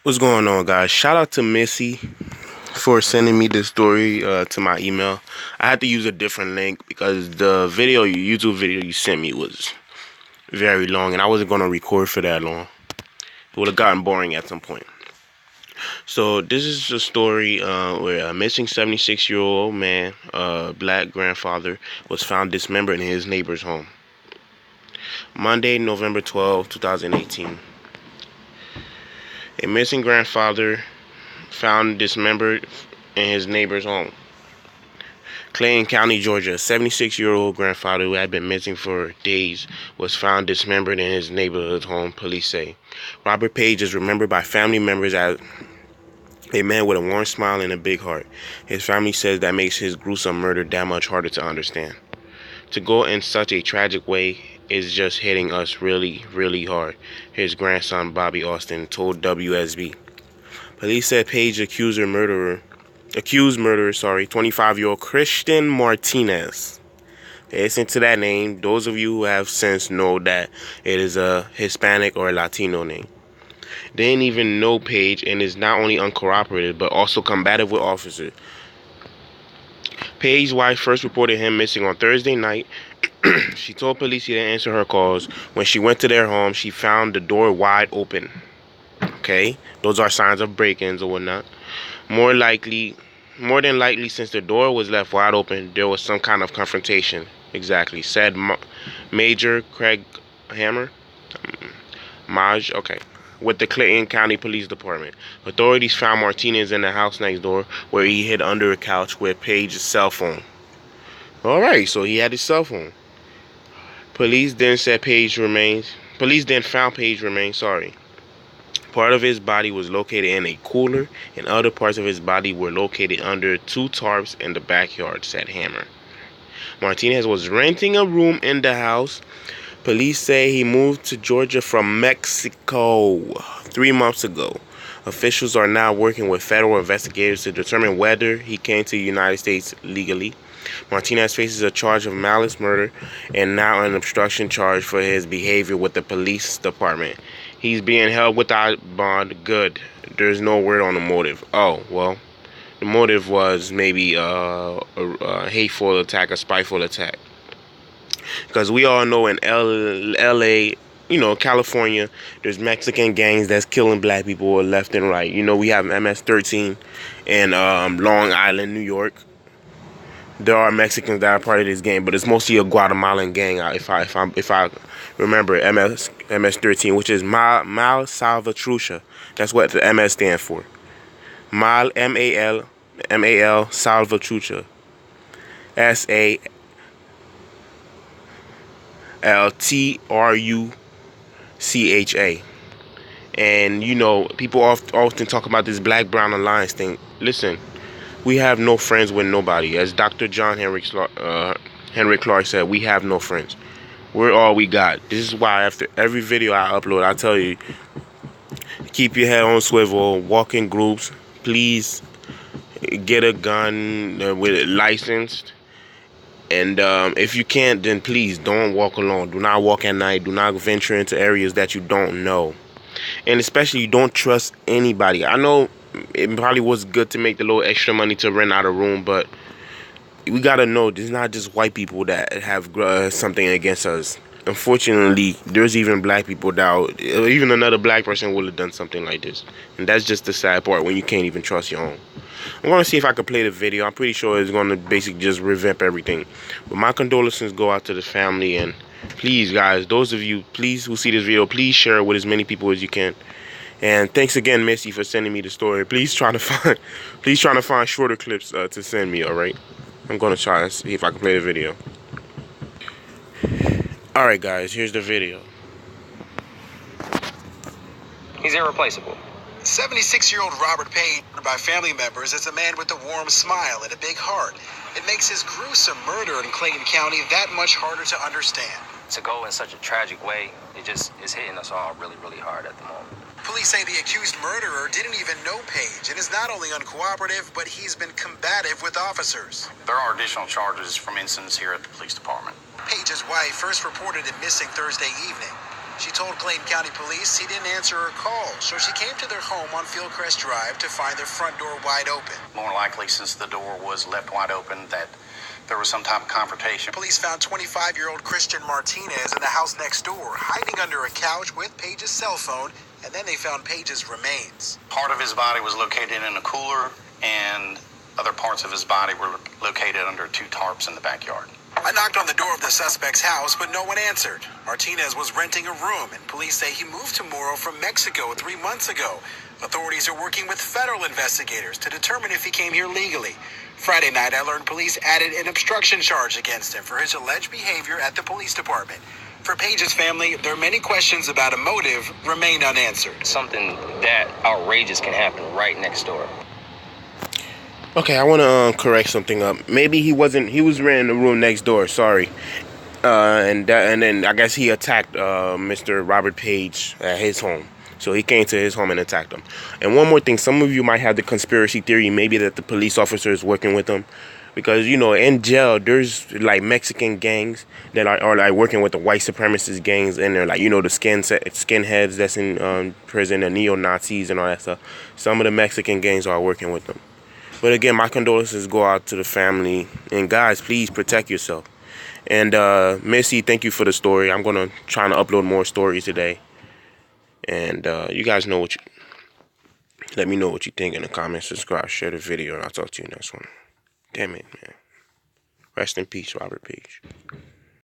What's going on, guys? Shout out to Missy for sending me this story to my email. I had to use a different link because the YouTube video you sent me was very long, and I wasn't going to record for that long. It would have gotten boring at some point. So this is a story where a missing 76-year-old man, black grandfather, was found dismembered in his neighbor's home. Monday, November 12, 2018. A missing grandfather found dismembered in his neighbor's home. Clayton County, Georgia. A 76-year-old grandfather who had been missing for days was found dismembered in his neighborhood home, police say. Robert Page is remembered by family members as a man with a warm smile and a big heart. His family says that makes his gruesome murder that much harder to understand. To go in such a tragic way is just hitting us really, really hard, his grandson Bobby Austin told WSB. Police said Page accused murderer, 25-year-old Christian Martinez. Listen to that name. Those of you who have sense know that it is a Hispanic or a Latino name. They didn't even know Page and is not only uncooperative but also combative with officers. Page's wife first reported him missing on Thursday night. She told police he didn't answer her calls. When she went to their home, she found the door wide open. Okay, those are signs of break-ins or whatnot. More than likely, since the door was left wide open, there was some kind of confrontation. Exactly, said Major Craig Hammer, with the Clayton County Police Department. Authorities found Martinez in the house next door, where he hid under a couch with Page's cell phone. All right, so he had his cell phone. Police then found Page's remains. Part of his body was located in a cooler, and other parts of his body were located under two tarps in the backyard, said Hammer. Martinez was renting a room in the house. Police say he moved to Georgia from Mexico 3 months ago. Officials are now working with federal investigators to determine whether he came to the United States legally. Martinez faces a charge of malice murder and now an obstruction charge for his behavior with the police department. He's being held without bond. Good. There's no word on the motive. Oh, well, the motive was maybe a hateful attack, a spiteful attack. Because we all know in LA, California, there's Mexican gangs that's killing black people left and right. We have MS-13 in Long Island, New York. There are Mexicans that are part of this gang, but it's mostly a Guatemalan gang. If I remember MS-13, which is Mal Salvatrucha. That's what the MS stands for. Mal MAL Salvatrucha. SALTRUCHA. And people often talk about this black, brown alliance thing. Listen, we have no friends with nobody. As Dr. John Henrik Clark said, we have no friends. We're all we got. This is why after every video I upload, I tell you, keep your head on swivel, walk in groups. Please get a gun with it licensed. And if you can't, then please don't walk alone. Do not walk at night. Do not venture into areas that you don't know. And especially, you don't trust anybody. I know it probably was good to make the little extra money to rent out a room, but we gotta know there's not just white people that have something against us. Unfortunately, there's even black people that even another black person would have done something like this. And that's just the sad part when you can't even trust your own. I'm going to see if I can play the video. I'm pretty sure it's going to basically just revamp everything. But my condolences go out to the family. And please, guys, those of you, please, who see this video, please share it with as many people as you can. And thanks again, Missy, for sending me the story. Please trying to find shorter clips to send me, all right? I'm going to try and see if I can play the video. All right, guys, here's the video. He's irreplaceable. 76-year-old Robert Page, by family members, is a man with a warm smile and a big heart. It makes his gruesome murder in Clayton County that much harder to understand. To go in such a tragic way, it just is hitting us all really, really hard at the moment. Police say the accused murderer didn't even know Page and is not only uncooperative, but he's been combative with officers. There are additional charges from incidents here at the police department. Page's wife first reported him missing Thursday evening. She told Clayton County Police he didn't answer her call, so she came to their home on Fieldcrest Drive to find their front door wide open. More likely, since the door was left wide open, that there was some type of confrontation. Police found 25-year-old Christian Martinez in the house next door, hiding under a couch with Page's cell phone, and then they found Page's remains. Part of his body was located in a cooler, and other parts of his body were located under 2 tarps in the backyard. I knocked on the door of the suspect's house, but no one answered. Martinez was renting a room, and police say he moved to Morro from Mexico 3 months ago. Authorities are working with federal investigators to determine if he came here legally. Friday night, I learned police added an obstruction charge against him for his alleged behavior at the police department. For Page's family, there are many questions about a motive remain unanswered. Something that outrageous can happen right next door. Okay, I want to correct something up. Maybe he was renting the room next door, sorry. And then I guess he attacked Mr. Robert Page at his home. So he came to his home and attacked him. And one more thing, some of you might have the conspiracy theory maybe that the police officer is working with him. Because, you know, in jail, there's like Mexican gangs that are like working with the white supremacist gangs. And they're like, you know, the skinheads that's in prison, the neo-Nazis and all that stuff. Some of the Mexican gangs are working with them. But again, my condolences go out to the family. And guys, please protect yourself. And Missy, thank you for the story. I'm going to try to upload more stories today. And you guys know let me know what you think in the comments. Subscribe, share the video, and I'll talk to you next one. Damn it, man. Rest in peace, Robert Page.